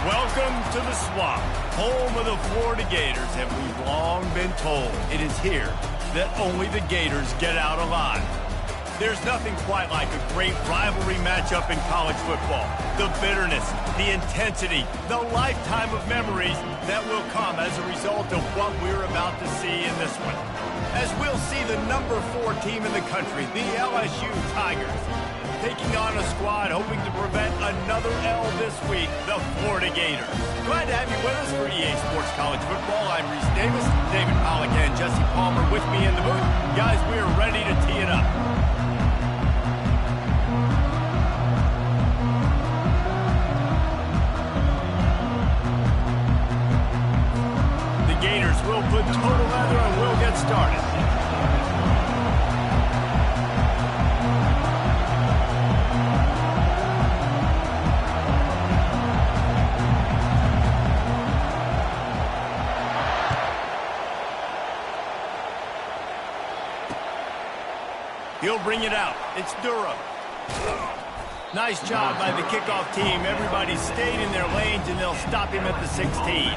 Welcome to the Swamp, home of the Florida Gators, and we've long been told it is here that only the Gators get out alive. There's nothing quite like a great rivalry matchup in college football. The bitterness, the intensity, the lifetime of memories that will come as a result of what we're about to see in this one. As we'll see the number 4 team in the country, the LSU Tigers, taking on a squad hoping to prevent another L this week, the Florida Gators. Glad to have you with us for EA Sports College Football. I'm Reese Davis, David Pollack and Jesse Palmer with me in the booth. Guys, we are ready to tee it up. The Gators will put total leather and we'll get started. He'll bring it out. It's Durham. Nice job by the kickoff team. Everybody stayed in their lanes, and they'll stop him at the 16.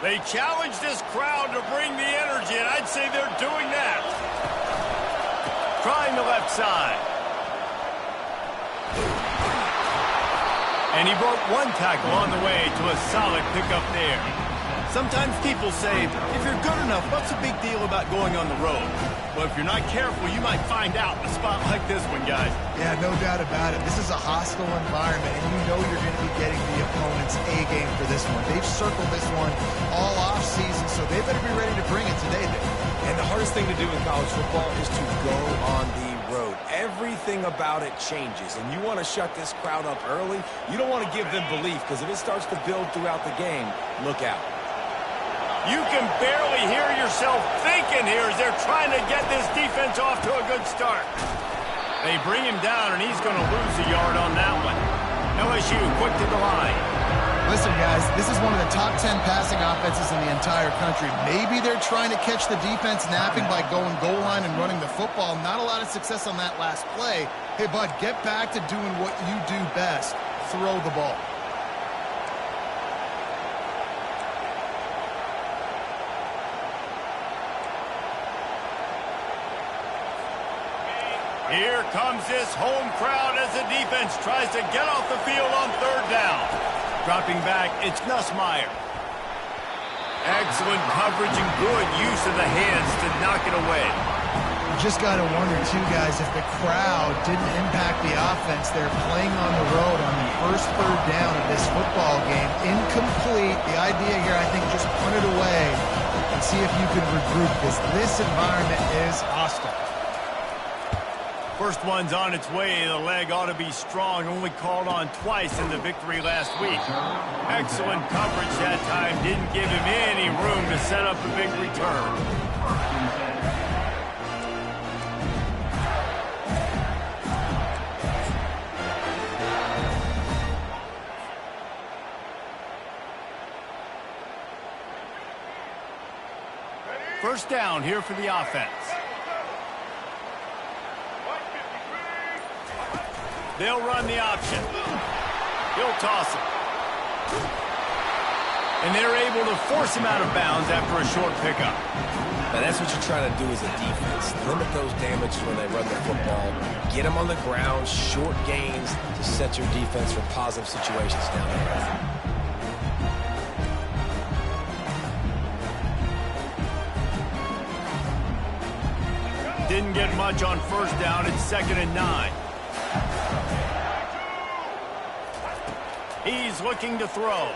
They challenge this crowd to bring the energy, and I'd say they're doing that. Trying the left side. And he broke one tackle on the way to a solid pickup there. Sometimes people say, if you're good enough, what's the big deal about going on the road? Well, if you're not careful, you might find out in a spot like this one, guys. Yeah, no doubt about it. This is a hostile environment, and you know you're going to be getting the opponent's A-game for this one. They've circled this one all off-season, so they better be ready to bring it today, Dave. And the hardest thing to do in college football is to go on the road. Everything about it changes, and you want to shut this crowd up early. You don't want to give them belief, because if it starts to build throughout the game, look out. You can barely hear yourself thinking here as they're trying to get this defense off to a good start. They bring him down, and he's going to lose a yard on that one. LSU quick to the line. Listen, guys, this is one of the top 10 passing offenses in the entire country. Maybe they're trying to catch the defense napping by going goal line and running the football. Not a lot of success on that last play. Hey, bud, get back to doing what you do best. Throw the ball. Here comes this home crowd as the defense tries to get off the field on 3rd down. Dropping back, it's Nussmeier. Excellent coverage and good use of the hands to knock it away. You just got to wonder, too, guys, if the crowd didn't impact the offense. They're playing on the road on the first 3rd down of this football game. Incomplete. The idea here, I think, just punt it away and see if you can regroup, because this environment is hostile. First one's on its way. The leg ought to be strong. Only called on twice in the victory last week. Excellent coverage that time. Didn't give him any room to set up a big return. First down here for the offense. They'll run the option. He'll toss it. And they're able to force him out of bounds after a short pickup. Now that's what you're trying to do as a defense. Limit those damages when they run the football. Get them on the ground, short gains to set your defense for positive situations down the road. Didn't get much on first down. It's 2nd and 9. He's looking to throw.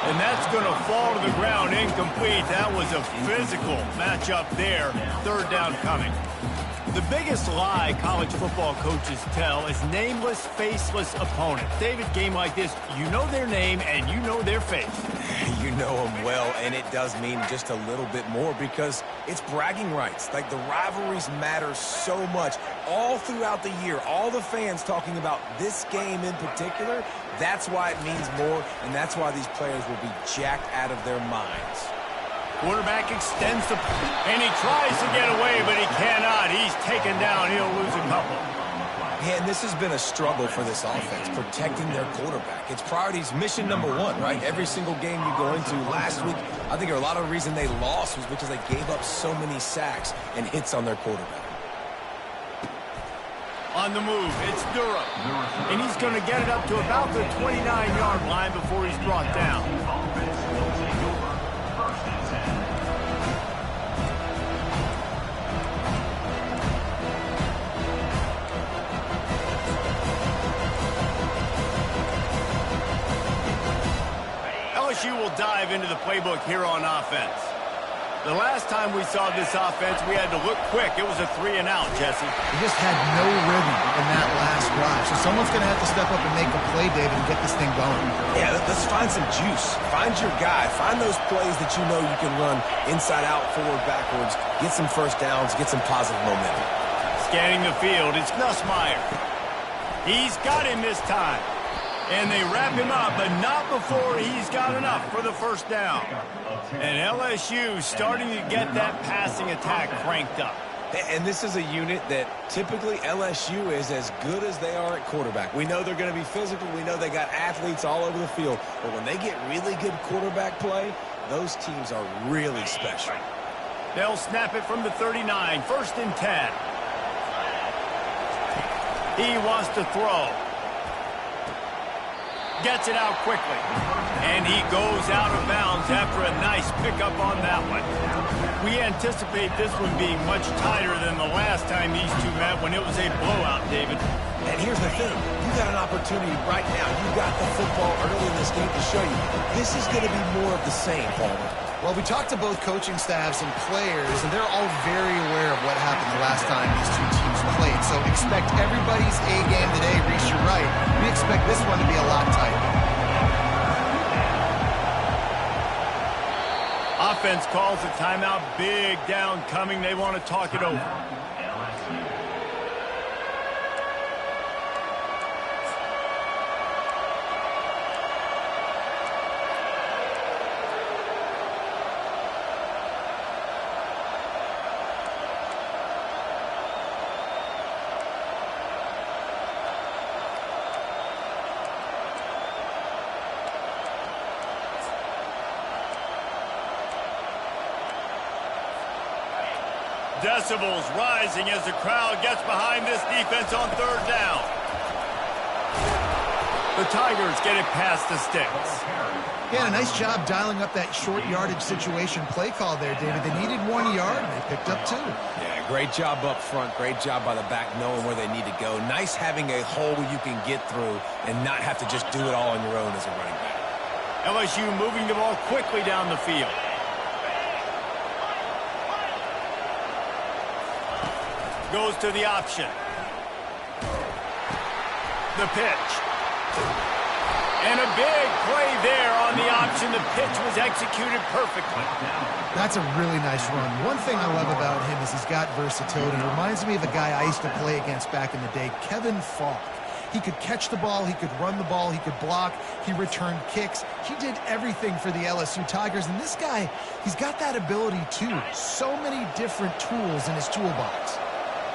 And that's going to fall to the ground incomplete. That was a physical matchup there. 3rd down coming. The biggest lie college football coaches tell is nameless, faceless opponents. David, game like this, you know their name and you know their face. You know him well, and it does mean just a little bit more because it's bragging rights. Like, the rivalries matter so much all throughout the year. All the fans talking about this game in particular, that's why it means more, and that's why these players will be jacked out of their minds. Quarterback extends the... and he tries to get away, but he cannot. He's taken down. He'll lose a couple. Yeah, and this has been a struggle for this offense, protecting their quarterback. It's priorities, mission number one, right? Every single game you go into. Last week, I think a lot of the reason they lost was because they gave up so many sacks and hits on their quarterback. On the move, it's Durham. And he's going to get it up to about the 29-yard line before he's brought down. LSU will dive into the playbook here on offense. The last time we saw this offense, we had to look quick. It was a 3-and-out, Jesse. They just had no rhythm in that last drive. So someone's going to have to step up and make a play, David, and get this thing going. Yeah, let's find some juice. Find your guy. Find those plays that you know you can run inside out, forward, backwards. Get some first downs. Get some positive momentum. Scanning the field, it's Nussmeier. He's got him this time. And they wrap him up, but not before he's got enough for the first down. And LSU starting to get that passing attack cranked up. And this is a unit that typically LSU is as good as they are at quarterback. We know they're going to be physical. We know they got athletes all over the field. But when they get really good quarterback play, those teams are really special. They'll snap it from the 39, 1st and 10. He wants to throw. Gets it out quickly. And he goes out of bounds after a nice pickup on that one. We anticipate this one being much tighter than the last time these two met when it was a blowout, David. And here's the thing. You got an opportunity right now. You got the football early in this game to show you. This is going to be more of the same, Palmer. Well, we talked to both coaching staffs and players, and they're all very aware of what happened the last time these two teams played. So expect everybody's A game today. Reese, you're right. We expect this one to be a lot tighter. Offense calls a timeout. Big down coming. They want to talk it over. Decibels rising as the crowd gets behind this defense on 3rd down. The Tigers get it past the sticks. Yeah, a nice job dialing up that short yardage situation play call there, David. They needed 1 yard, and they picked up 2. Yeah, great job up front. Great job by the back knowing where they need to go. Nice having a hole you can get through and not have to just do it all on your own as a running back. LSU moving the ball quickly down the field. Goes to the option. The pitch. And a big play there on the option. The pitch was executed perfectly. That's a really nice run. One thing I love about him is he's got versatility. He reminds me of a guy I used to play against back in the day, Kevin Falk. He could catch the ball, he could run the ball, he could block, he returned kicks. He did everything for the LSU Tigers, and this guy, he's got that ability too. So many different tools in his toolbox.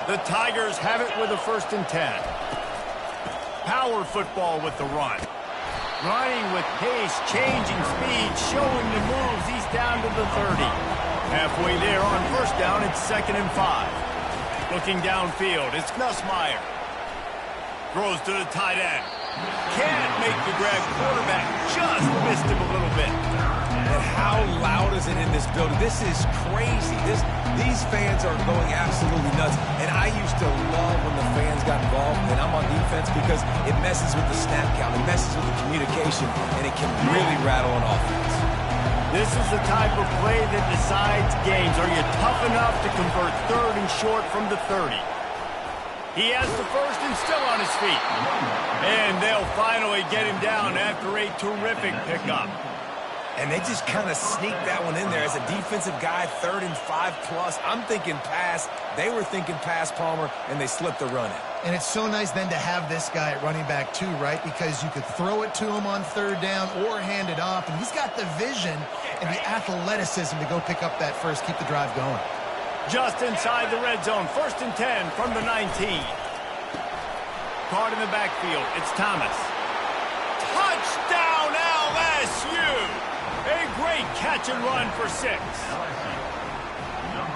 The Tigers have it with a 1st and 10. Power football with the run. Running with pace, changing speed, showing the moves. He's down to the 30. Halfway there on 1st down, it's 2nd and 5. Looking downfield, it's Nussmeier. Throws to the tight end. Can't make the grab. Quarterback just missed him a little bit. And how loud is it in this building? This is crazy. These fans are going absolutely nuts. And I used to love when the fans got involved, and I'm on defense, because it messes with the snap count. It messes with the communication, and it can really rattle an offense. This is the type of play that decides games. Are you tough enough to convert 3rd and short from the 30? He has the 1st and still on his feet. And they'll finally get him down after a terrific pickup. And they just kind of sneaked that one in there. As a defensive guy, 3rd and 5+. I'm thinking pass. They were thinking pass, Palmer, and they slipped the run in. And it's so nice then to have this guy at running back too, right? Because you could throw it to him on 3rd down or hand it off. And he's got the vision and the athleticism to go pick up that first, keep the drive going. Just inside the red zone. 1st and 10 from the 19. Caught in the backfield. It's Thomas. Touchdown LSU! A great catch and run for 6.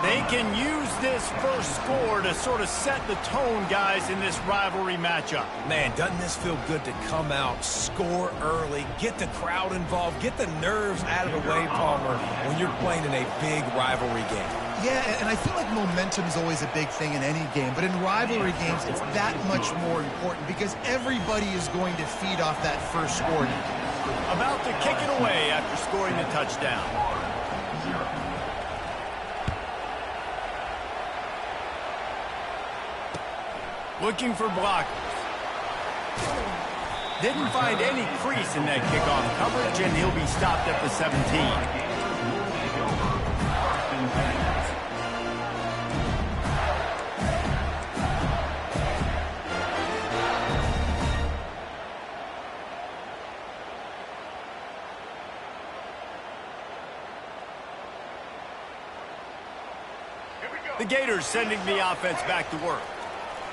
They can use this first score to sort of set the tone, guys, in this rivalry matchup. Man, doesn't this feel good to come out, score early, get the crowd involved, get the nerves out of the way, Palmer, when you're playing in a big rivalry game. Yeah, and I feel like momentum is always a big thing in any game, but in rivalry games, it's that much more important because everybody is going to feed off that first score. About to kick it away after scoring the touchdown. Looking for blockers. Didn't find any crease in that kickoff coverage, and he'll be stopped at the 17. The Gators sending the offense back to work.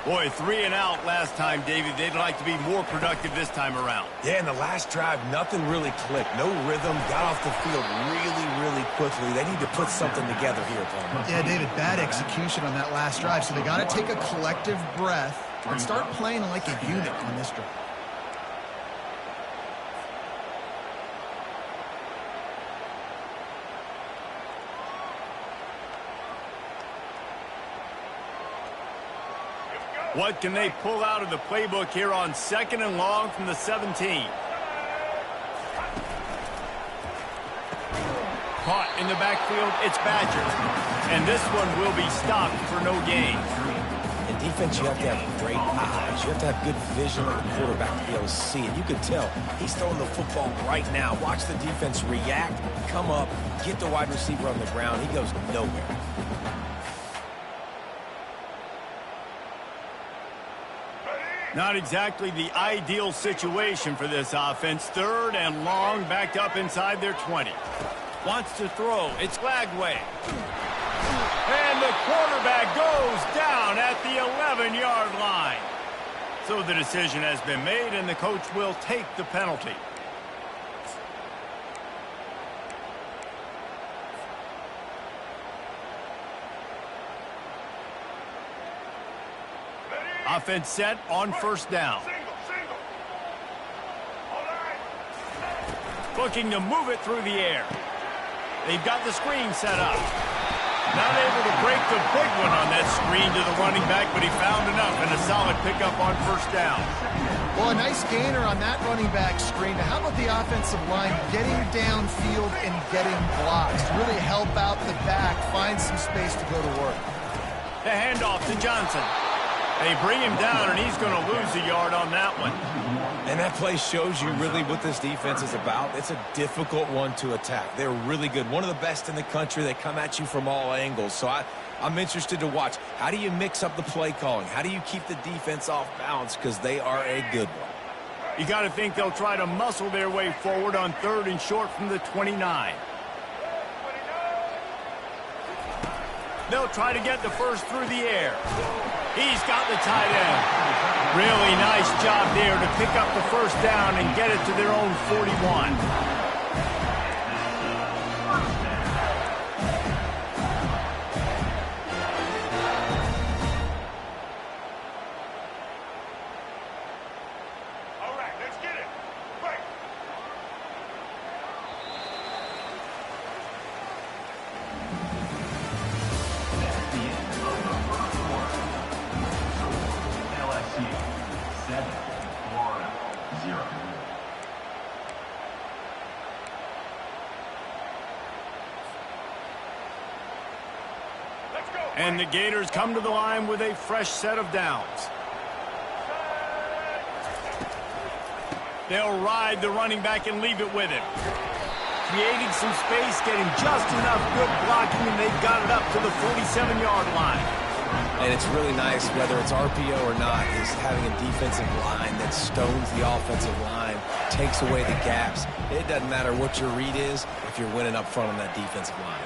Boy, 3 and out last time, David. They'd like to be more productive this time around. Yeah, in the last drive, nothing really clicked. No rhythm, got off the field really quickly. They need to put something together here, Palmer. Yeah, David, bad execution on that last drive. So they got to take a collective breath and start playing like a unit on this drive. What can they pull out of the playbook here on 2nd and long from the 17? Caught in the backfield, it's Badger. And this one will be stopped for no gain. In defense, you have to have great eyes. You have to have good vision of the quarterback to be able to see it. You can tell he's throwing the football right now. Watch the defense react, come up, get the wide receiver on the ground. He goes nowhere. Not exactly the ideal situation for this offense. 3rd and long, backed up inside their 20. Wants to throw. It's Lagway. And the quarterback goes down at the 11-yard line. So the decision has been made, and the coach will take the penalty. Offense set on 1st down. Looking to move it through the air. They've got the screen set up. Not able to break the big one on that screen to the running back, but he found enough and a solid pickup on 1st down. Well, a nice gainer on that running back screen. Now, how about the offensive line getting downfield and getting blocks to really help out the back, find some space to go to work? The handoff to Johnson. They bring him down, and he's going to lose a yard on that one. And that play shows you really what this defense is about. It's a difficult one to attack. They're really good. One of the best in the country. They come at you from all angles. So I'm interested to watch. How do you mix up the play calling? How do you keep the defense off balance? Because they are a good one. You got to think they'll try to muscle their way forward on 3rd and short from the 29. They'll try to get the first through the air. He's got the tight end. Really nice job there to pick up the 1st down and get it to their own 41. All right, let's get it. Right. LSU 7, Florida 0. Let's go. And the Gators come to the line with a fresh set of downs. They'll ride the running back and leave it with him. creating some space, getting just enough good blocking, and they've got it up to the 47-yard line. And it's really nice, whether it's RPO or not, is having a defensive line that stones the offensive line, takes away the gaps. It doesn't matter what your read is if you're winning up front on that defensive line.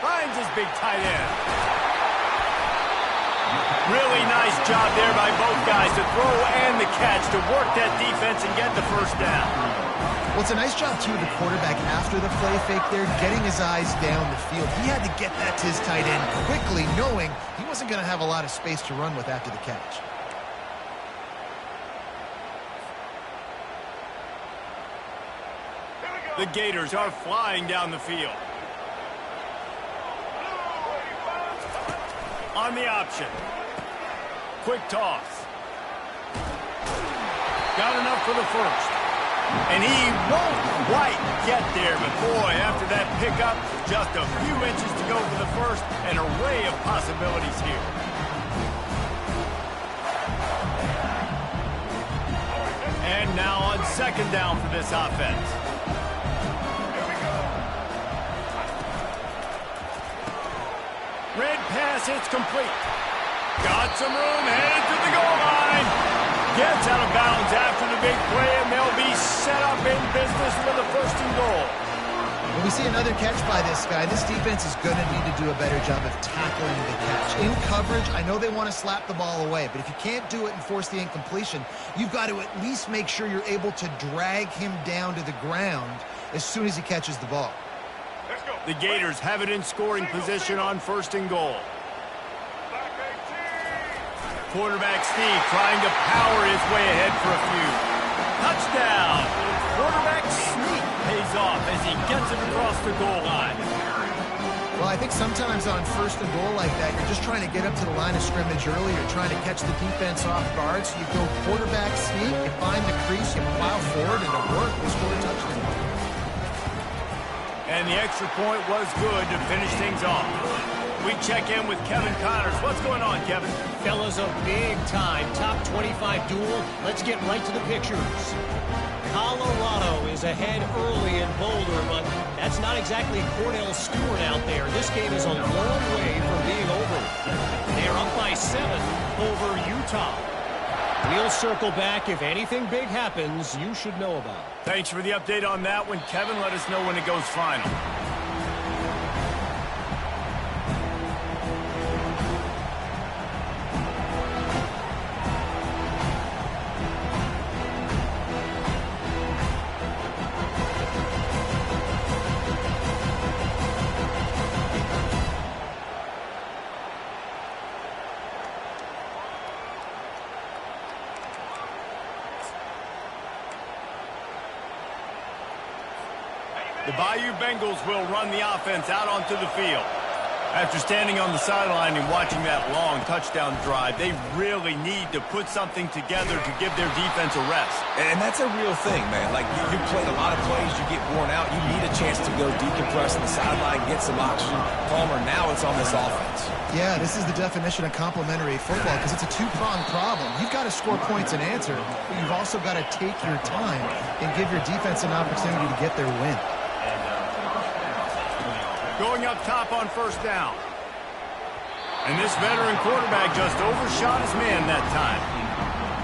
Finds his big tight end. Really nice job there by both guys to throw and the catch to work that defense and get the first down. Well, it's a nice job, too, of the quarterback after the play fake there, getting his eyes down the field. He had to get that to his tight end quickly, knowing he wasn't going to have a lot of space to run with after the catch. The Gators are flying down the field. On the option. Quick toss. Got enough for the first. And he won't quite get there, but boy, after that pickup, just a few inches to go for the first, an array of possibilities here. And now on second down for this offense. Red pass, it's complete. Got some room, headed to the goal line. Gets out of bounds after the big play, and they'll be set up in business with a first and goal. When we see another catch by this guy, this defense is going to need to do a better job of tackling the catch. In coverage, I know they want to slap the ball away, but if you can't do it and force the incompletion, you've got to at least make sure you're able to drag him down to the ground as soon as he catches the ball. The Gators have it in scoring position on first and goal. Quarterback Steve trying to power his way ahead for a few. Touchdown! Quarterback sneak pays off as he gets it across the goal line. Well, I think sometimes on first and goal like that, you're just trying to get up to the line of scrimmage early. You're trying to catch the defense off guard. So you go quarterback sneak, you find the crease, you plow forward, and it worked. We score a touchdown. And the extra point was good to finish things off. We check in with Kevin Connors. What's going on, Kevin? Fellas, a big-time top 25 duel. Let's get right to the pictures. Colorado is ahead early in Boulder, but that's not exactly Cornell Stewart out there. This game is a long way from being over. They're up by 7 over Utah. We'll circle back. If anything big happens, you should know about it. Thanks for the update on that one, Kevin. Let us know when it goes final. The Bayou Bengals will run the offense out onto the field. After standing on the sideline and watching that long touchdown drive, they really need to put something together to give their defense a rest. And that's a real thing, man. Like, you played a lot of plays, you get worn out, you need a chance to go decompress on the sideline, get some oxygen. Palmer, now it's on this offense. Yeah, this is the definition of complementary football because it's a two-pronged problem. You've got to score points and answer, but you've also got to take your time and give your defense an opportunity to get their win. Going up top on first down. And this veteran quarterback just overshot his man that time.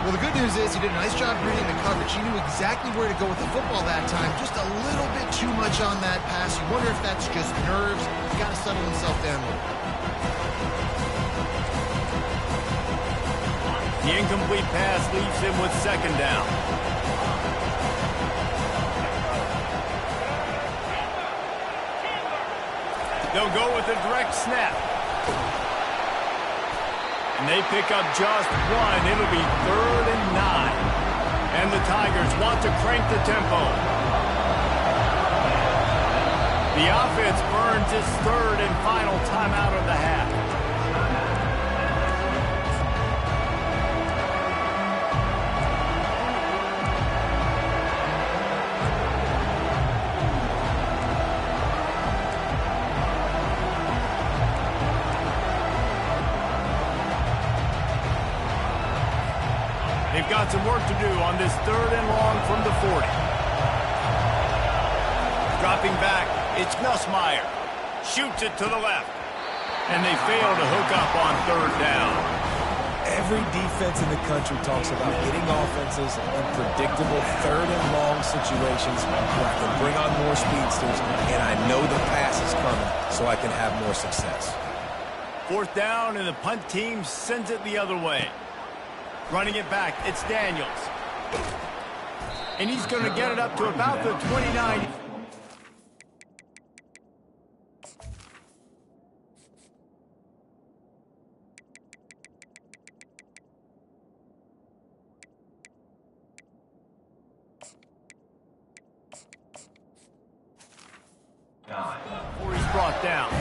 Well, the good news is he did a nice job reading the coverage. He knew exactly where to go with the football that time. Just a little bit too much on that pass. You wonder if that's just nerves. He's got to settle himself down a little. The incomplete pass leaves him with second down. They'll go with a direct snap. And they pick up just one. It'll be 3rd and 9. And the Tigers want to crank the tempo. The offense burns its 3rd and final timeout of the half. They've got some work to do on this 3rd and long from the 40. Running back, it's Nussmeier. Shoots it to the left. And they fail to hook up on third down. Every defense in the country talks about getting offenses in predictable third and long situations where I can bring on more speedsters, and I know the pass is coming, so I can have more success. Fourth down, and the punt team sends it the other way. Running it back, it's Daniels. And he's going to get it up to about the 29. Before he's brought down.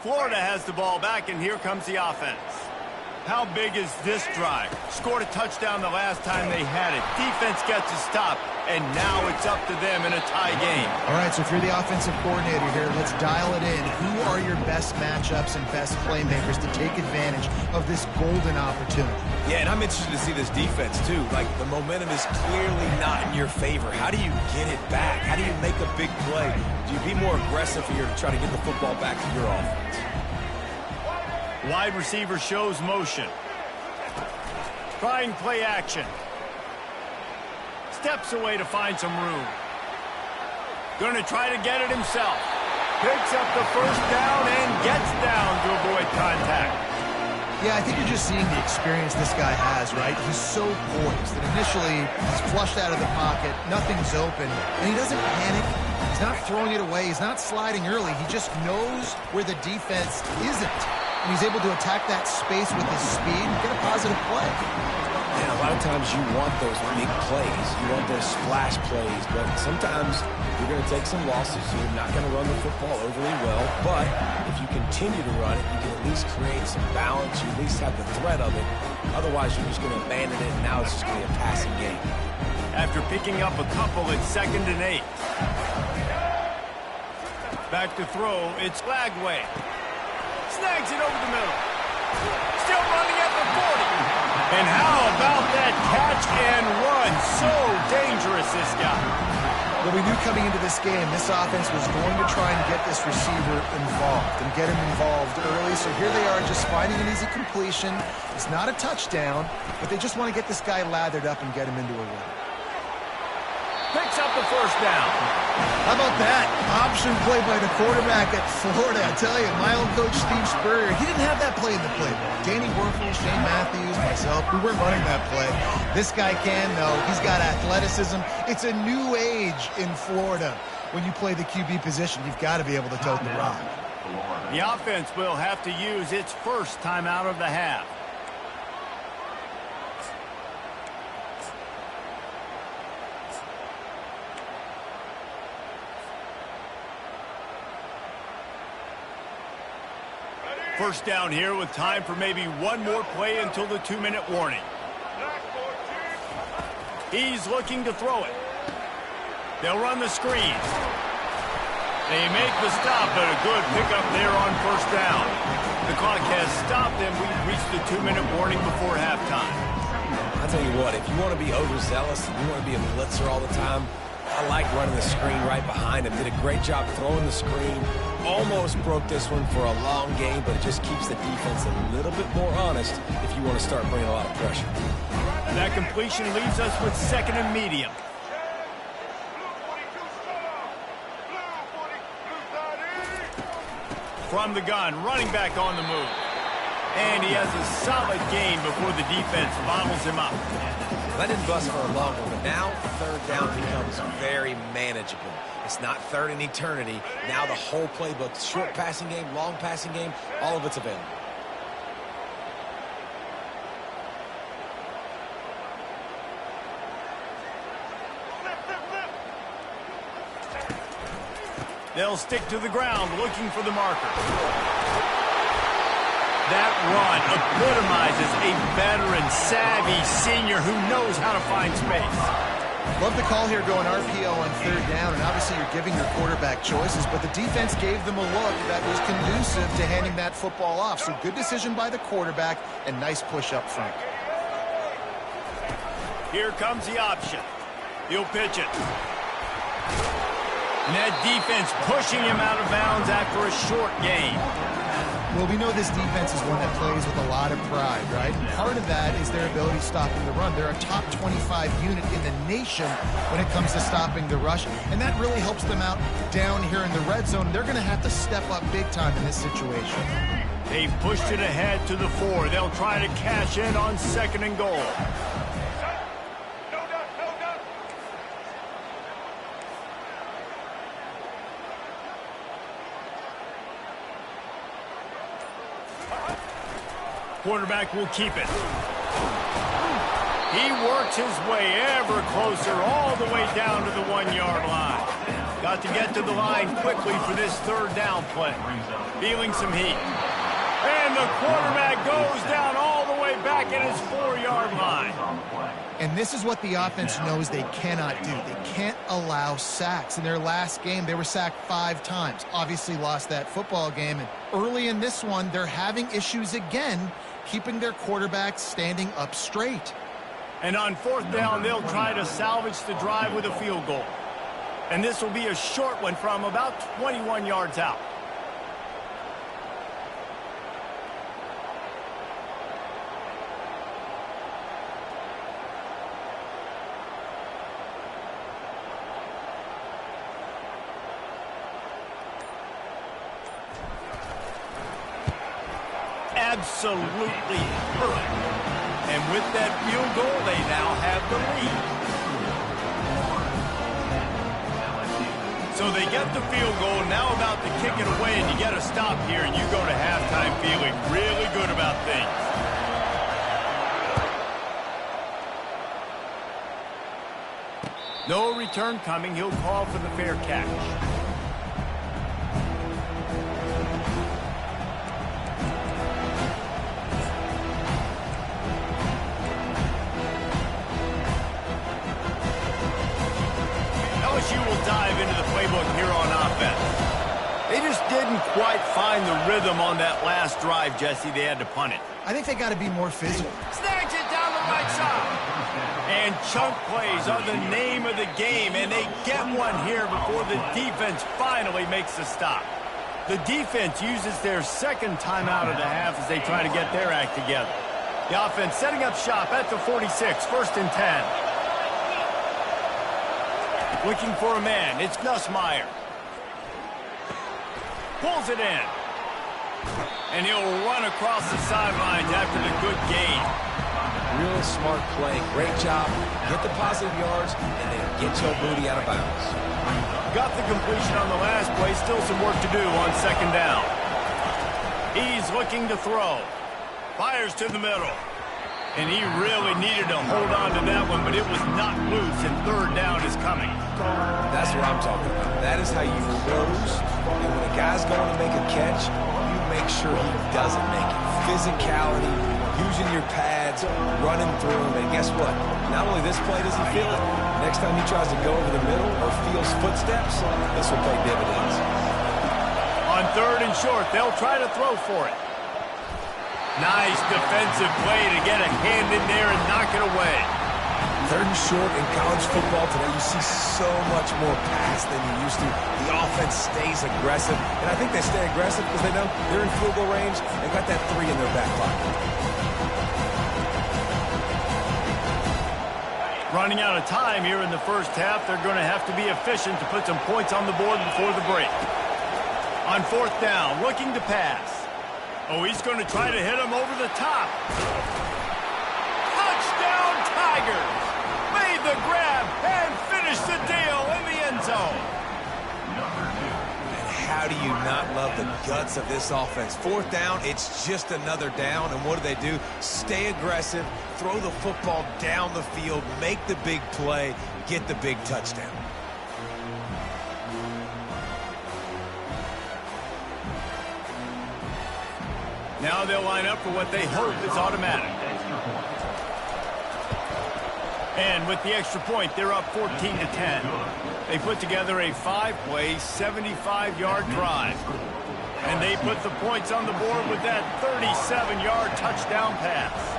Florida has the ball back, and here comes the offense. How big is this drive? Scored a touchdown the last time they had it. Defense gets a stop, and now it's up to them in a tie game. All right, so if you're the offensive coordinator here, let's dial it in. Who are your best matchups and best playmakers to take advantage of this golden opportunity? Yeah, and I'm interested to see this defense, too. Like, the momentum is clearly not in your favor. How do you get it back? How do you make a big play? Do you be more aggressive here to try to get the football back to your offense? Wide receiver shows motion. Trying play action. Steps away to find some room. Going to try to get it himself. Picks up the first down and gets down to avoid contact. Yeah, I think you're just seeing the experience this guy has, right? He's so poised that initially he's flushed out of the pocket, nothing's open, and he doesn't panic. He's not throwing it away. He's not sliding early. He just knows where the defense isn't. And he's able to attack that space with his speed and get a positive play. And a lot of times you want those big plays. You want those splash plays. But sometimes you're going to take some losses. You're not going to run the football overly well. But if you continue to run it, you can at least create some balance. You at least have the threat of it. Otherwise, you're just going to abandon it, and now it's just going to be a passing game. After picking up a couple, it's 2nd and 8. Back to throw, it's Lagway. Snags it over the middle. Still running at the 40. And how about that catch and run? So dangerous, this guy. Well, we knew coming into this game, this offense was going to try and get this receiver involved and get him involved early. So here they are just finding an easy completion. It's not a touchdown, but they just want to get this guy lathered up and get him into a run. Picks up the first down. How about that? Option play by the quarterback at Florida. I tell you, my old coach Steve Spurrier, he didn't have that play in the playbook. Danny Werfel, Shane Matthews, myself, we weren't running that play. This guy can, though. He's got athleticism. It's a new age in Florida. When you play the QB position, you've got to be able to tote the rock. The offense will have to use its first time out of the half. First down here with time for maybe one more play until the 2-minute warning. He's looking to throw it. They'll run the screen. They make the stop, but a good pickup there on first down. The clock has stopped, and we've reached the 2-minute warning before halftime. I'll tell you what, if you want to be overzealous and you want to be a blitzer all the time, I like running the screen right behind him. Did a great job throwing the screen. Almost broke this one for a long game, but it just keeps the defense a little bit more honest if you want to start bringing a lot of pressure. That completion leaves us with 2nd and medium. From the gun, running back on the move. And he has a solid gain before the defense bottles him up. That didn't bust for a long one, but now third down becomes very manageable. It's not third in eternity. Now the whole playbook, short passing game, long passing game, all of it's available. They'll stick to the ground looking for the marker. That run epitomizes a veteran, savvy senior who knows how to find space. Love the call here going RPO on third down, and obviously you're giving your quarterback choices, but the defense gave them a look that was conducive to handing that football off. So good decision by the quarterback and nice push up front. Here comes the option. He'll pitch it. And that defense pushing him out of bounds after a short gain. Well, we know this defense is one that plays with a lot of pride, right? And part of that is their ability stopping the run. They're a top 25 unit in the nation when it comes to stopping the rush, and that really helps them out down here in the red zone. They're going to have to step up big time in this situation. They've pushed it ahead to the 4. They'll try to cash in on 2nd and goal. Quarterback will keep it. He works his way ever closer all the way down to the 1-yard line. Got to get to the line quickly for this third down play. Feeling some heat. And the quarterback goes down all the way back at his 4-yard line. And this is what the offense knows they cannot do. They can't allow sacks. In their last game, they were sacked 5 times. Obviously lost that football game. And early in this one, they're having issues again keeping their quarterback standing up straight. And on 4th down, they'll try to salvage the drive with a field goal. And this will be a short one from about 21 yards out. Absolutely perfect. And with that field goal, they now have the lead. So they get the field goal, now about to kick it away, and you get a stop here, and you go to halftime feeling really good about things. No return coming. He'll call for the fair catch. LSU will dive into the playbook here on offense. They just didn't quite find the rhythm on that last drive, Jesse. They had to punt it. I think they got to be more physical. Snags it down the right side. And chunk plays are the name of the game, and they get one here before the defense finally makes the stop. The defense uses their second timeout of the half as they try to get their act together. The offense setting up shop at the 46, 1st and 10. Looking for a man. It's Nussmeier. Pulls it in. And he'll run across the sidelines after the good gain. Real smart play. Great job. Get the positive yards, and then get your booty out of bounds. Got the completion on the last play. Still some work to do on 2nd down. He's looking to throw. Fires to the middle. And he really needed to hold on to that one, but it was not loose, and 3rd down is coming. That's what I'm talking about. That is how you close. And when a guy's going to make a catch, you make sure he doesn't make it. Physicality, using your pads, running through him. And guess what? Not only this play does he feel it, next time he tries to go over the middle or feels footsteps, this will pay dividends. On 3rd and short, they'll try to throw for it. Nice defensive play to get a hand in there and knock it away. 3rd and short in college football today, you see so much more pass than you used to. The offense stays aggressive, and I think they stay aggressive because they know they're in field goal range and got that 3 in their back pocket. Running out of time here in the first half, they're going to have to be efficient to put some points on the board before the break. On 4th down, looking to pass. Oh, he's going to try to hit him over the top. Touchdown, Tigers! Made the grab and finished the deal in the end zone. And how do you not love the guts of this offense? 4th down, it's just another down, and what do? Stay aggressive, throw the football down the field, make the big play, get the big touchdown. Now they'll line up for what they hope is automatic. And with the extra point, they're up 14-10. They put together a 5-play, 75-yard drive. And they put the points on the board with that 37-yard touchdown pass.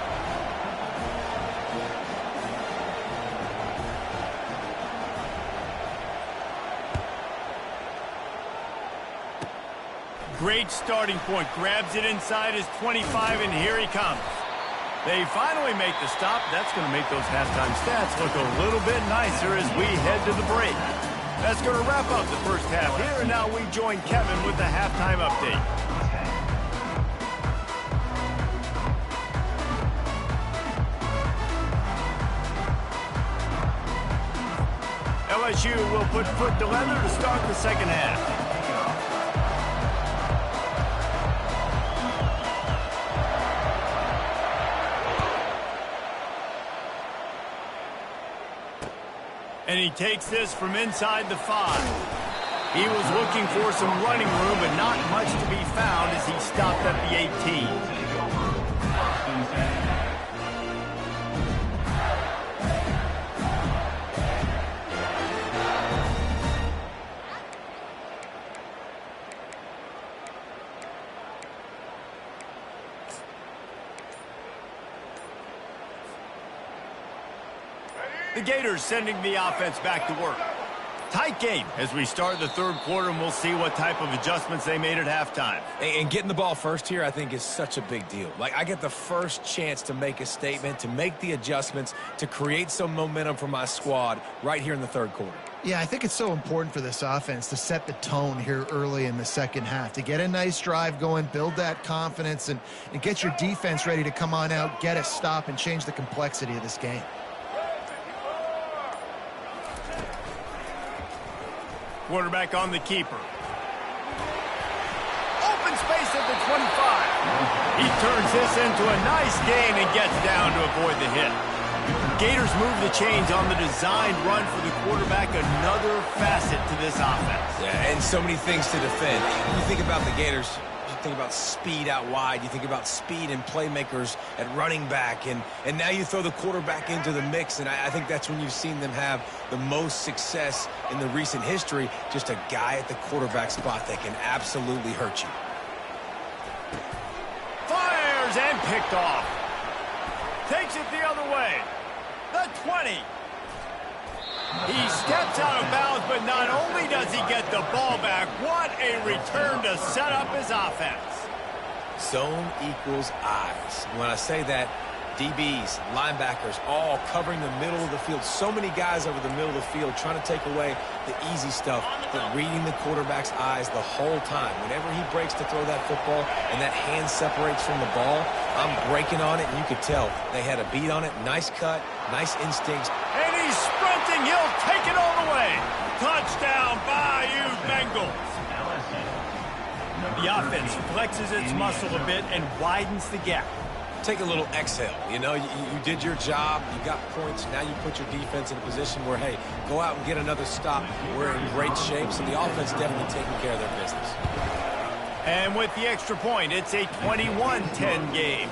Great starting point. Grabs it inside his 25, and here he comes. They finally make the stop. That's going to make those halftime stats look a little bit nicer as we head to the break. That's going to wrap up the first half here, and now we join Kevin with the halftime update. LSU will put foot to leather to start the second half. And he takes this from inside the 5. He was looking for some running room, but not much to be found as he stopped at the 18. The Gators sending the offense back to work. Tight game as we start the third quarter, and we'll see what type of adjustments they made at halftime. And getting the ball first here, I think, is such a big deal. Like, I get the first chance to make a statement, to make the adjustments, to create some momentum for my squad right here in the third quarter. Yeah, I think it's so important for this offense to set the tone here early in the second half, to get a nice drive going, build that confidence, and get your defense ready to come on out, get a stop, and change the complexity of this game. Quarterback on the keeper. Open space at the 25. He turns this into a nice gain and gets down to avoid the hit. Gators move the chains on the designed run for the quarterback, another facet to this offense. Yeah, and so many things to defend. You think about the Gators, you think about speed out wide, you think about speed and playmakers at running back, and now you throw the quarterback into the mix, and I think that's when you've seen them have the most success in the recent history, just a guy at the quarterback spot that can absolutely hurt you. Fires and picked off. Takes it the other way. The 20. He steps out of bounds, but not only does he get the ball back, what a return to set up his offense. Zone equals eyes. When I say that, DBs, linebackers, all covering the middle of the field. So many guys over the middle of the field trying to take away the easy stuff, but reading the quarterback's eyes the whole time. Whenever he breaks to throw that football and that hand separates from the ball, I'm breaking on it, and you could tell they had a beat on it. Nice cut, nice instincts. And he's sprinting. He'll take it all the way. Touchdown, Bayou Bengals. The offense flexes its muscle a bit and widens the gap. Take a little exhale. You know, you did your job. You got points. Now you put your defense in a position where, hey, go out and get another stop. We're in great shape, so the offense definitely taking care of their business. And with the extra point, it's a 21-10 game.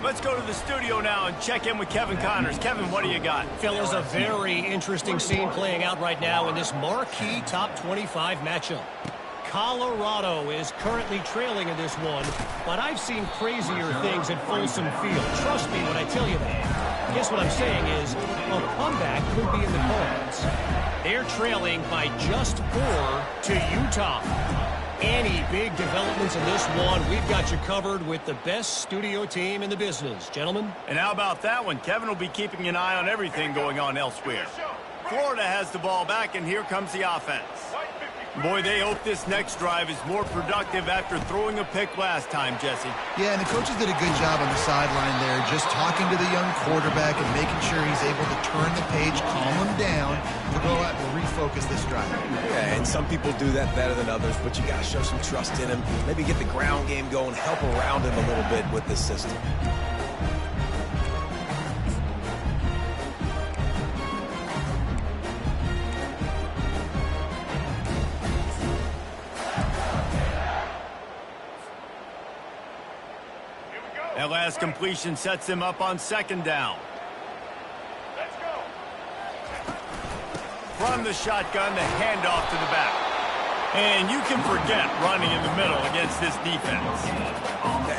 Let's go to the studio now and check in with Kevin Connors. Kevin, what do you got? Fellas, a very interesting scene playing out right now in this marquee top 25 matchup. Colorado is currently trailing in this one, but I've seen crazier things at Folsom Field. Trust me when I tell you that. Guess what I'm saying is a comeback could be in the cards. They're trailing by just 4 to Utah. Any big developments in this one, we've got you covered with the best studio team in the business. Gentlemen? And how about that one? Kevin will be keeping an eye on everything going on elsewhere. Florida has the ball back, and here comes the offense. Boy, they hope this next drive is more productive after throwing a pick last time, Jesse. Yeah, and the coaches did a good job on the sideline there, just talking to the young quarterback and making sure he's able to turn the page, calm him down, to go out and refocus this drive. Yeah, and some people do that better than others, but you got to show some trust in him. Maybe get the ground game going, help around him a little bit with this system. That last completion sets him up on second down. Let's go. from the shotgun, the handoff to the back. And you can forget running in the middle against this defense.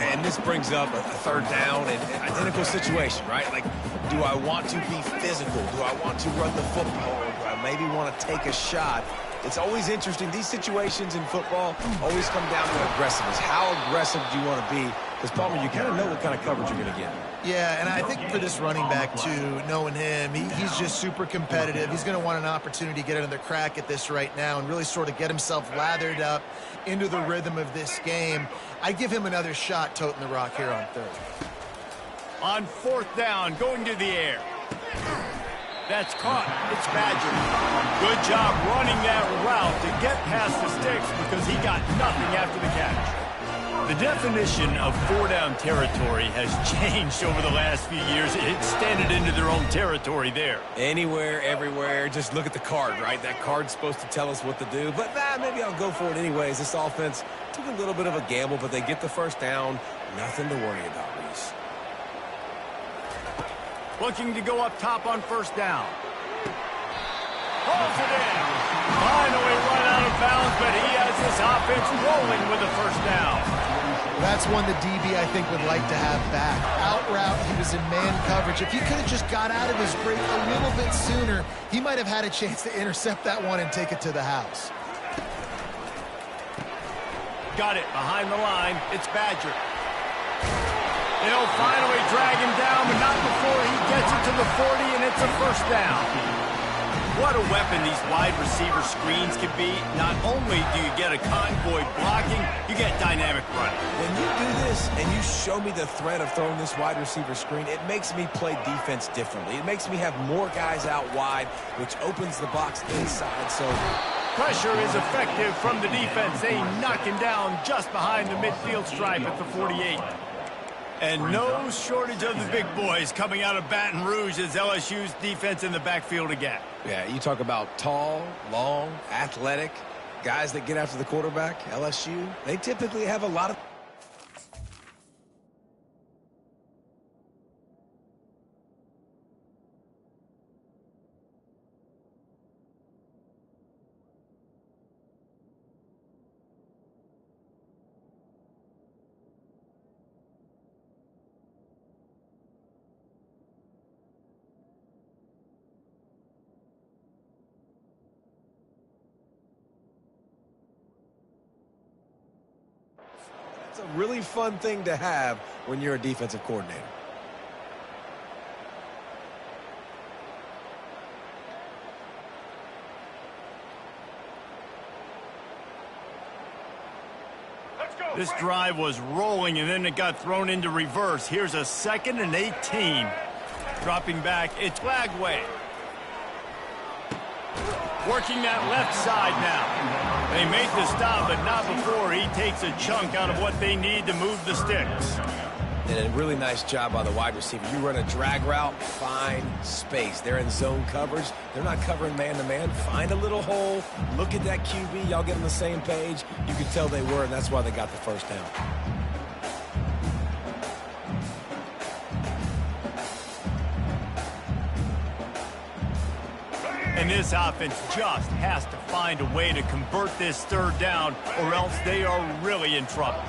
And this brings up a third down and an identical situation, right? Like, do I want to be physical? Do I want to run the football? Or do I maybe want to take a shot? It's always interesting. These situations in football always come down to aggressiveness. How aggressive do you want to be? Because, Palmer, you kind of know what kind of coverage you're going to get. Yeah, and I think for this running back, too, knowing him, he's just super competitive. He's going to want an opportunity to get another crack at this right now and really sort of get himself lathered up into the rhythm of this game. I give him another shot toting the rock here on third. On fourth down, going to the air. That's caught. It's Badger. Good job running that route to get past the sticks because he got nothing after the catch. The definition of four-down territory has changed over the last few years. It extended into their own territory there. Anywhere, everywhere. Just look at the card, right? That card's supposed to tell us what to do. But maybe I'll go for it anyways. This offense took a little bit of a gamble, but they get the first down. Nothing to worry about, Reese. Looking to go up top on first down. Pulls it in. Finally run out of bounds, but he has his offense rolling with a first down. That's one the DB, I think, would like to have back. Out route, he was in man coverage. If he could have just got out of his break a little bit sooner, he might have had a chance to intercept that one and take it to the house. Got it behind the line. It's Badger. They'll finally drag him down, but not before he gets it to the 40, and it's a first down. What a weapon these wide receiver screens can be. Not only do you get a convoy blocking, you get dynamic running. When you do this and you show me the threat of throwing this wide receiver screen, it makes me play defense differently. It makes me have more guys out wide, which opens the box inside. So pressure is effective from the defense. They knock him down just behind the midfield stripe at the 48. And no shortage of the big boys coming out of Baton Rouge as LSU's defense in the backfield again. Yeah, you talk about tall, long, athletic, guys that get after the quarterback, LSU, they typically have a lot of... It's a really fun thing to have when you're a defensive coordinator. This drive was rolling, and then it got thrown into reverse. Here's a 2nd and 18. Dropping back, it's Lagway. Working that left side now. They make the stop, but not before he takes a chunk out of what they need to move the sticks. And a really nice job by the wide receiver. You run a drag route, find space. They're in zone coverage. They're not covering man-to-man. Find a little hole. Look at that QB. Y'all get on the same page. You could tell they were, and that's why they got the first down. And this offense just has to find a way to convert this third down, or else they are really in trouble.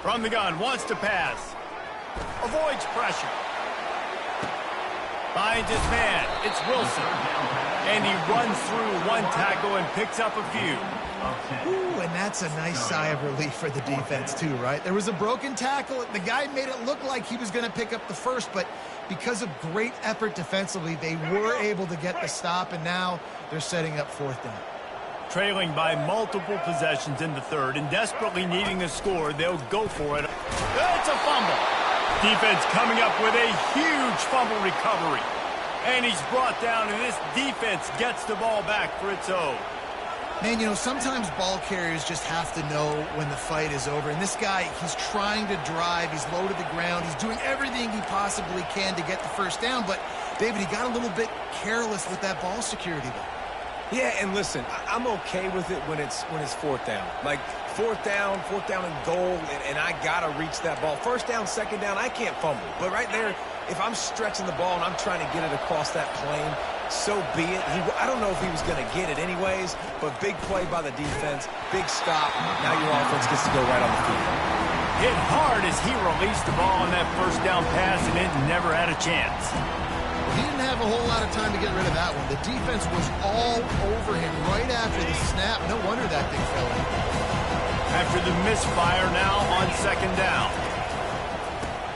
From the gun, wants to pass. Avoids pressure. Finds his man. It's Wilson. And he runs through one tackle and picks up a few. Ooh, and that's a nice sigh of relief for the defense, too, right? There was a broken tackle. The guy made it look like he was going to pick up the first, but because of great effort defensively, they were able to get the stop, and now they're setting up fourth down. Trailing by multiple possessions in the third and desperately needing a score, they'll go for it. It's a fumble. Defense coming up with a huge fumble recovery. And he's brought down, and this defense gets the ball back for its own. Man, you know, sometimes ball carriers just have to know when the fight is over. And this guy, he's trying to drive. He's low to the ground. He's doing everything he possibly can to get the first down. But, David, he got a little bit careless with that ball security, though. Yeah, and listen, I'm okay with it when it's fourth down. Like, fourth down and goal, and I got to reach that ball. First down, second down, I can't fumble. But right there, if I'm stretching the ball and I'm trying to get it across that plane, so be it. I don't know if he was going to get it anyways, but big play by the defense, big stop. Now your offense gets to go right on the field. Hit hard as he released the ball on that first down pass, and it never had a chance. He didn't have a whole lot of time to get rid of that one. The defense was all over him right after the snap. No wonder that thing fell in. After the misfire, now on second down.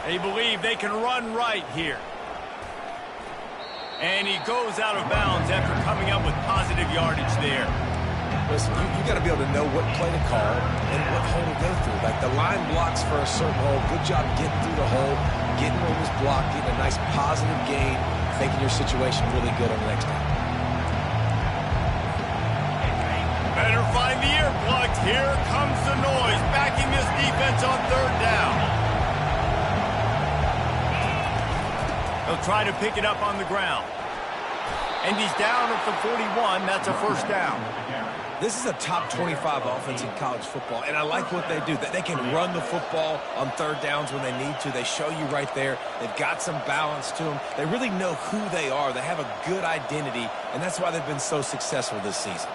They believe they can run right here. And he goes out of bounds after coming up with positive yardage there. Listen, you got to be able to know what play to call and what hole to go through. Like the line blocks for a certain hole. Good job getting through the hole, getting what was blocked, getting a nice positive gain, making your situation really good on the next down. Better find the earplugs. Here comes the noise, backing this defense on third down. They'll try to pick it up on the ground. And he's down at the 41. That's a first down. This is a top 25 offense in college football, and I like what they do. That they can run the football on third downs when they need to. They show you right there. They've got some balance to them. They really know who they are. They have a good identity, and that's why they've been so successful this season.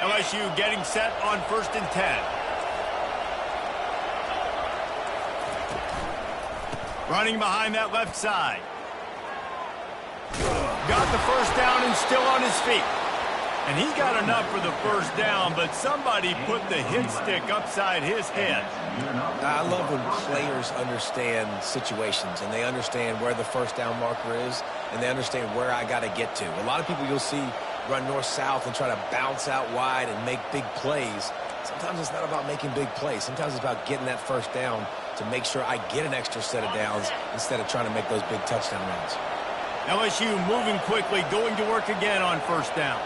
LSU getting set on 1st and 10. Running behind that left side. Got the first down and still on his feet. And he got enough for the first down, but somebody put the hit stick upside his head. I love when players understand situations and they understand where the first down marker is and they understand where I got to get to. A lot of people you'll see run north-south and try to bounce out wide and make big plays. Sometimes it's not about making big plays. Sometimes it's about getting that first down to make sure I get an extra set of downs instead of trying to make those big touchdown runs. LSU moving quickly, going to work again on first down.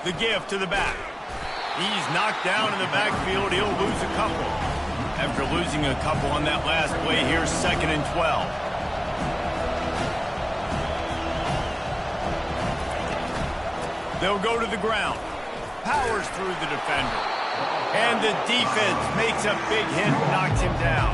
The give to the back. He's knocked down in the backfield. He'll lose a couple. After losing a couple on that last play, here's 2nd and 12. They'll go to the ground. Powers through the defender. And the defense makes a big hit, knocks him down.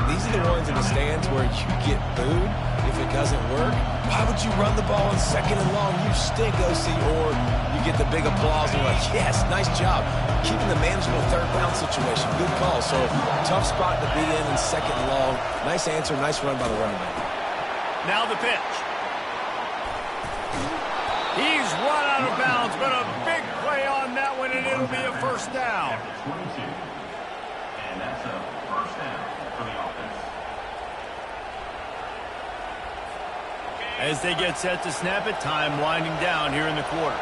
These are the ones in the stands where you get booed if it doesn't work. Why would you run the ball on 2nd and long? You stink, OC. Or you get the big applause and you're like, yes, nice job. Keeping the manageable third down situation. Good call. So tough spot to be in 2nd and long. Nice answer, nice run by the running back. Now the pitch. He's run out of bounds, but a big play on that one, and it'll be a first down. 22. And that's a first down for the offense. As they get set to snap it, time winding down here in the quarter.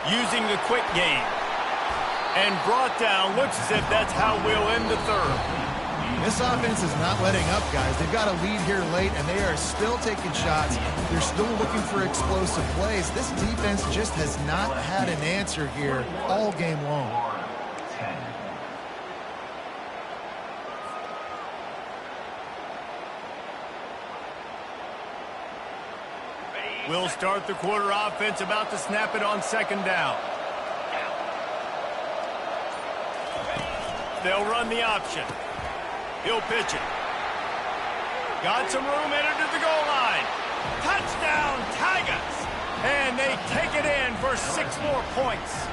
Using the quick game. And brought down. Looks as if that's how we'll end the third. This offense is not letting up, guys. They've got a lead here late, and they are still taking shots. They're still looking for explosive plays. This defense just has not had an answer here all game long. We'll start the quarter offense, about to snap it on 2nd down. They'll run the option. He'll pitch it. Got some room, entered to the goal line. Touchdown, Tigers! And they take it in for 6 more points.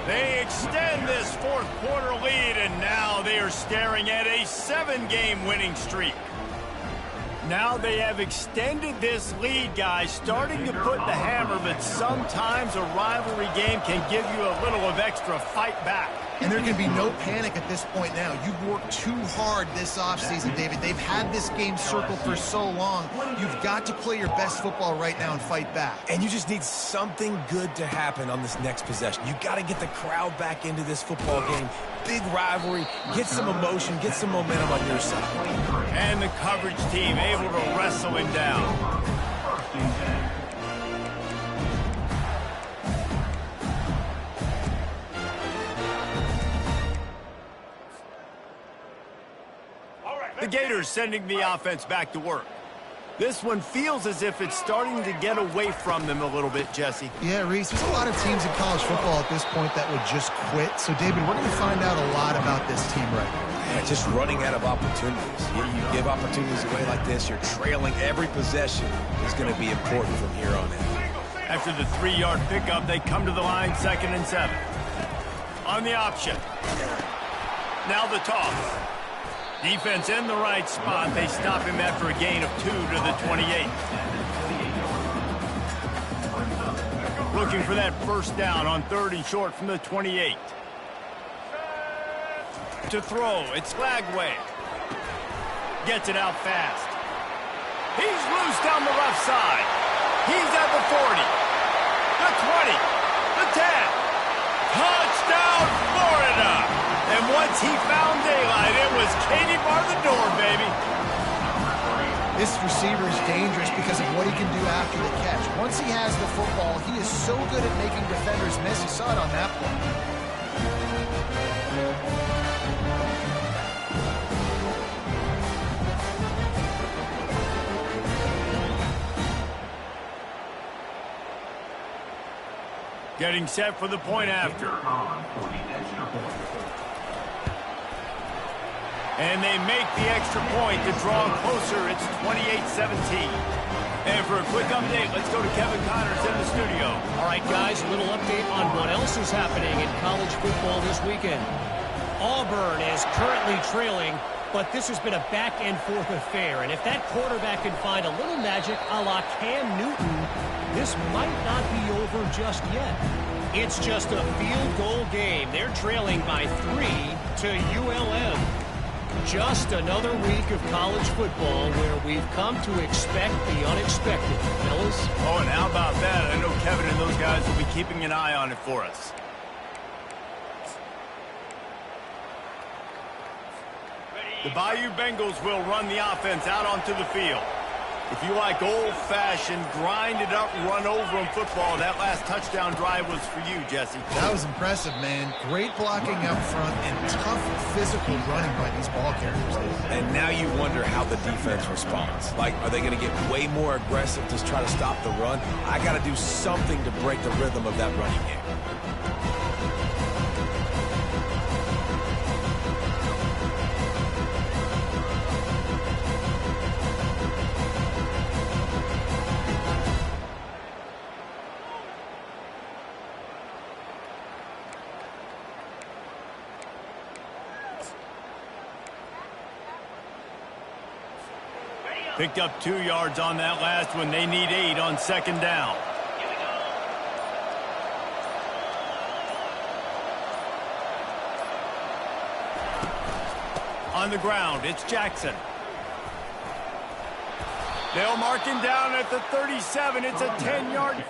They extend this 4th quarter lead, and now they are staring at a 7-game winning streak. Now they have extended this lead, guys, starting to put the hammer, but sometimes a rivalry game can give you a little of extra fight back. And there can be no panic at this point now. You've worked too hard this offseason, David. They've had this game circled for so long. You've got to play your best football right now and fight back. And you just need something good to happen on this next possession. You got to get the crowd back into this football game. Big rivalry. Get some emotion. Get some momentum on your side. And the coverage team able to wrestle him down. The Gators sending the offense back to work. This one feels as if it's starting to get away from them a little bit, Jesse. Yeah, Reese, there's a lot of teams in college football at this point that would just quit. So, David, we're going to find out a lot about this team right now. Yeah, just running out of opportunities. You give opportunities away like this, you're trailing every possession is going to be important from here on in. After the 3-yard pickup, they come to the line, 2nd and 7. On the option. Now the toss. Defense in the right spot. They stop him after a gain of 2 to the 28. Looking for that first down on 3rd and short from the 28. To throw, it's Lagway. Gets it out fast. He's loose down the left side. He's at the 40, the 20, the 10. Touchdown, Florida! And once he found daylight, it was Katie bar the door, baby. This receiver is dangerous because of what he can do after the catch. Once he has the football, he is so good at making defenders miss. You saw it on that play. Getting set for the point after. And they make the extra point to draw closer. It's 28-17. And for a quick update, let's go to Kevin Connors in the studio. All right, guys, a little update on what else is happening in college football this weekend. Auburn is currently trailing, but this has been a back-and-forth affair. And if that quarterback can find a little magic a la Cam Newton, this might not be over just yet. It's just a field goal game. They're trailing by 3 to ULM. Just another week of college football where we've come to expect the unexpected, fellas. Oh, and how about that? I know Kevin and those guys will be keeping an eye on it for us. The Bayou Bengals will run the offense out onto the field. If you like old-fashioned, grind-it-up, run-over-'em football, that last touchdown drive was for you, Jesse. That was impressive, man. Great blocking up front and tough physical running by these ball carriers. And now you wonder how the defense responds. Like, are they going to get way more aggressive to try to stop the run? I got to do something to break the rhythm of that running game. Picked up 2 yards on that last one. They need 8 on 2nd down. On the ground, it's Jackson. They'll mark him down at the 37. It's a 10-yard.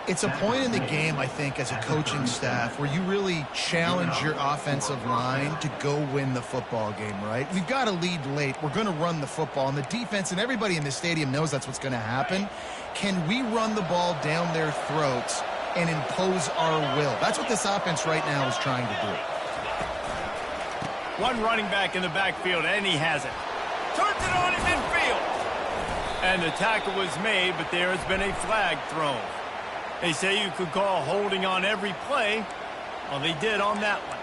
It's a point in the game, I think, as a coaching staff where you really challenge your offensive line to go win the football game, right? We've got to lead late. We're going to run the football. And the defense and everybody in the stadium knows that's what's going to happen. Can we run the ball down their throats and impose our will? That's what this offense right now is trying to do. One running back in the backfield, and he has it. Turns it on in midfield. And the tackle was made, but there has been a flag thrown. They say you could call holding on every play. Well, they did on that one.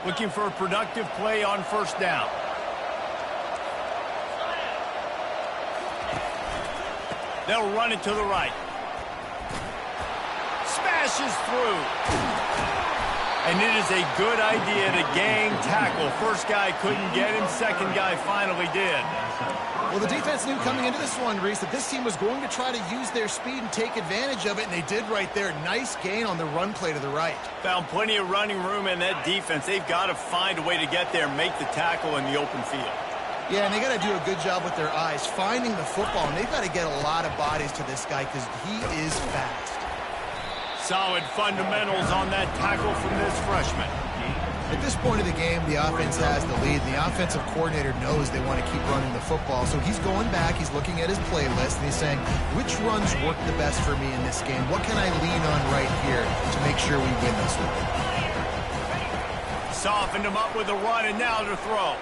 Looking for a productive play on 1st down. They'll run it to the right. Smashes through. And it is a good idea to gang tackle. First guy couldn't get him. Second guy finally did. Well, the defense knew coming into this one, Reese, that this team was going to try to use their speed and take advantage of it, and they did right there. Nice gain on the run play to the right. Found plenty of running room in that defense. They've got to find a way to get there and make the tackle in the open field. Yeah, and they got to do a good job with their eyes, finding the football, and they've got to get a lot of bodies to this guy because he is fast. Solid fundamentals on that tackle from this freshman. At this point of the game, the offense has the lead, and the offensive coordinator knows they want to keep running the football. So he's going back, he's looking at his playlist, and he's saying, which runs work the best for me in this game? What can I lean on right here to make sure we win this one? Softened him up with a run, and now to throw.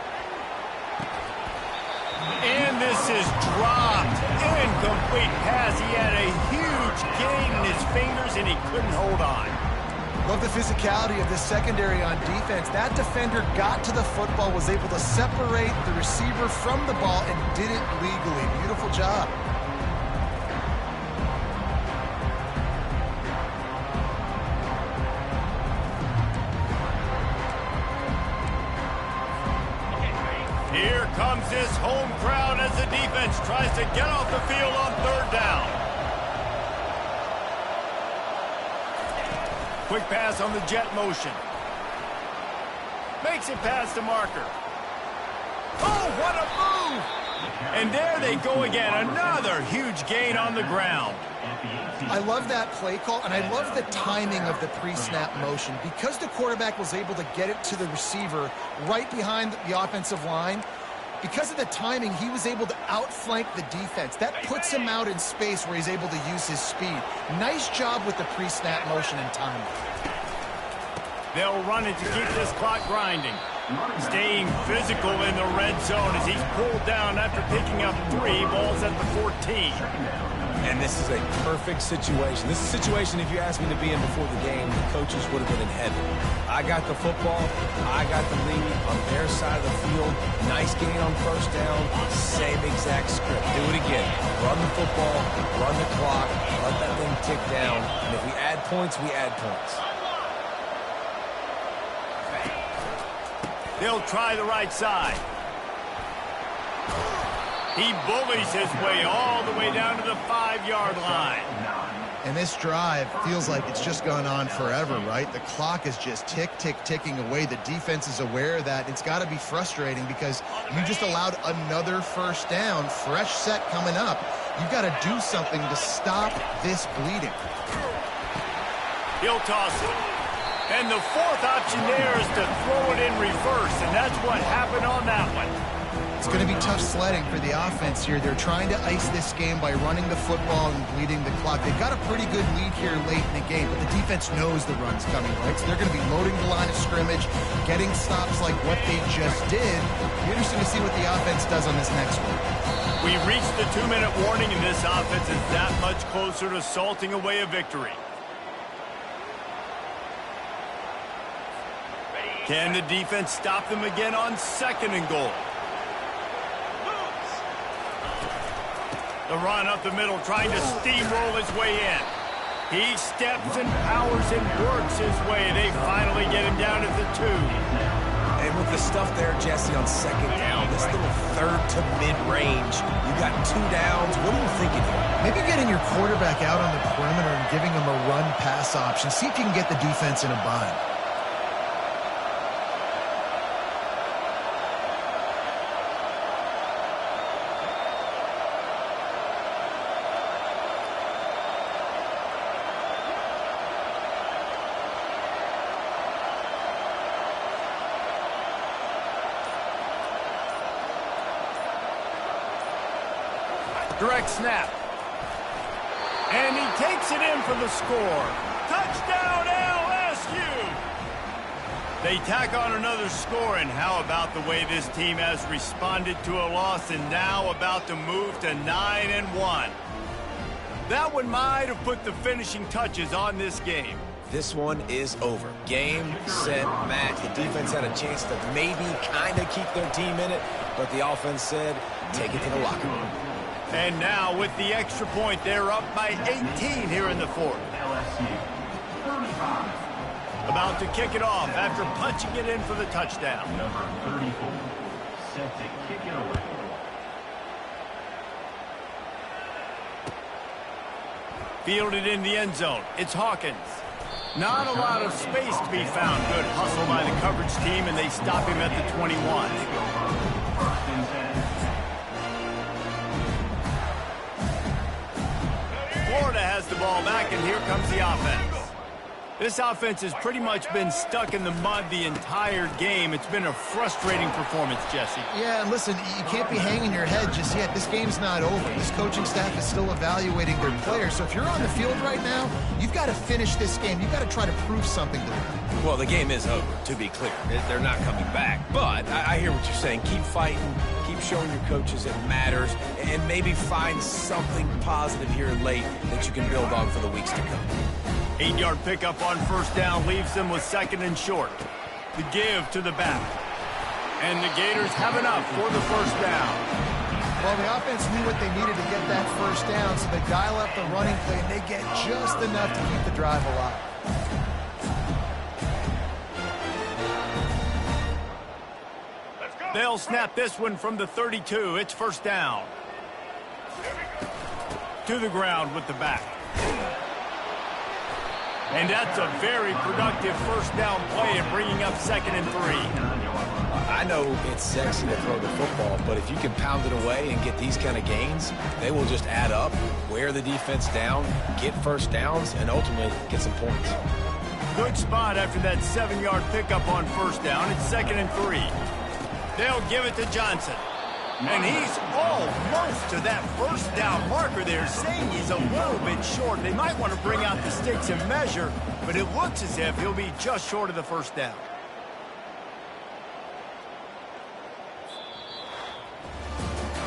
And this is dropped. Incomplete pass. He had a huge gain in his fingers, and he couldn't hold on. Love the physicality of this secondary on defense. That defender got to the football, was able to separate the receiver from the ball, and did it legally. Beautiful job. Here comes this home crowd as the defense tries to get off the field on third down. Quick pass on the jet motion. Makes it past the marker. Oh, what a move! And there they go again. Another huge gain on the ground. I love that play call, and I love the timing of the pre-snap motion. Because the quarterback was able to get it to the receiver right behind the offensive line, because of the timing, he was able to outflank the defense. That puts him out in space where he's able to use his speed. Nice job with the pre-snap motion and timing. They'll run it to keep this clock grinding. Staying physical in the red zone as he's pulled down after picking up 3 balls at the 14. And this is a perfect situation. This is a situation, if you asked me to be in before the game, the coaches would have been in heaven. I got the football. I got the lead on their side of the field. Nice gain on first down. Same exact script. Do it again. Run the football. Run the clock. Let that thing tick down. And if we add points, we add points. They'll try the right side. He bullies his way all the way down to the 5-yard line. And this drive feels like it's just gone on forever, right? The clock is just ticking away. The defense is aware of that. It's got to be frustrating because you just allowed another first down, fresh set coming up. You've got to do something to stop this bleeding. He'll toss it. And the fourth option there is to throw it in reverse, and that's what happened on that one. It's going to be tough sledding for the offense here. They're trying to ice this game by running the football and bleeding the clock. They've got a pretty good lead here late in the game, but the defense knows the run's coming, right? So they're going to be loading the line of scrimmage, getting stops like what they just did. It'll be interesting to see what the offense does on this next one. We reached the 2-minute warning, and this offense is that much closer to salting away a victory. Can the defense stop them again on 2nd and goal? The run up the middle, trying to steamroll his way in. He steps and powers and works his way. They finally get him down at the 2. And with the stuff there, Jesse, on 2nd down, this little third to mid-range, you got 2 downs. What are you thinking here? Maybe getting your quarterback out on the perimeter and giving him a run-pass option. See if you can get the defense in a bind. Direct snap. And he takes it in for the score. Touchdown, LSU! They tack on another score, and how about the way this team has responded to a loss and now about to move to 9-1. That one might have put the finishing touches on this game. This one is over. Game, set, match. The defense had a chance to maybe kind of keep their team in it, but the offense said, take it to the locker room. And now with the extra point, they're up by 18 here in the fourth. LSU 35. About to kick it off after punching it in for the touchdown. Number 34. Set to kick it away. Fielded in the end zone. It's Hawkins. Not a lot of space to be found. Good hustle by the coverage team, and they stop him at the 21. First and 10. Florida has the ball back, and here comes the offense. This offense has pretty much been stuck in the mud the entire game. It's been a frustrating performance, Jesse. Yeah, and listen, you can't be hanging your head just yet. This game's not over. This coaching staff is still evaluating their players. So if you're on the field right now, you've got to finish this game. You've got to try to prove something to them. Well, the game is over, to be clear. They're not coming back. But I hear what you're saying. Keep fighting. Keep showing your coaches it matters. And maybe find something positive here late that you can build on for the weeks to come. 8-yard pickup on first down leaves them with second and short. The give to the back. And the Gators have enough for the first down. Well, the offense knew what they needed to get that first down, so they dial up the running play, and they get just enough to keep the drive alive. Let's go. They'll snap this one from the 32. It's first down. To the ground with the back. And that's a very productive first down play and bringing up second and 3. I know it's sexy to throw the football, but if you can pound it away and get these kind of gains, they will just add up, wear the defense down, get first downs, and ultimately get some points. Good spot after that 7-yard pickup on first down. It's second and 3. They'll give it to Johnson. And he's almost to that first down marker there, saying he's a little bit short. They might want to bring out the sticks and measure, but it looks as if he'll be just short of the first down.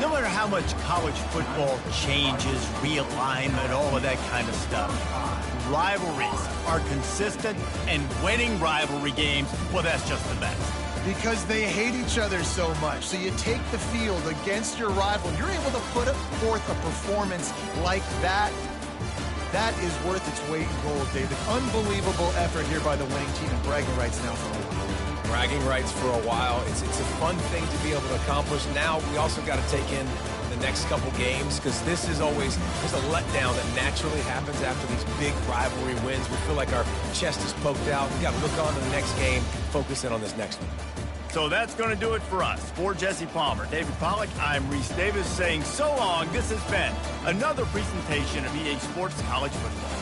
No matter how much college football changes, realignment, all of that kind of stuff, rivalries are consistent, and winning rivalry games, well, that's just the best. Because they hate each other so much. So you take the field against your rival. You're able to put forth a performance like that. That is worth its weight in gold, David. Unbelievable effort here by the winning team, and bragging rights now for a while. Bragging rights for a while. It's a fun thing to be able to accomplish. Now we also got to take in the next couple games, because this is always, there's a letdown that naturally happens after these big rivalry wins. We feel like our chest is poked out. We got to look on to the next game, focus in on this next one. So that's going to do it for us. For Jesse Palmer, David Pollack, I'm Reese Davis saying so long. This has been another presentation of EA Sports College Football.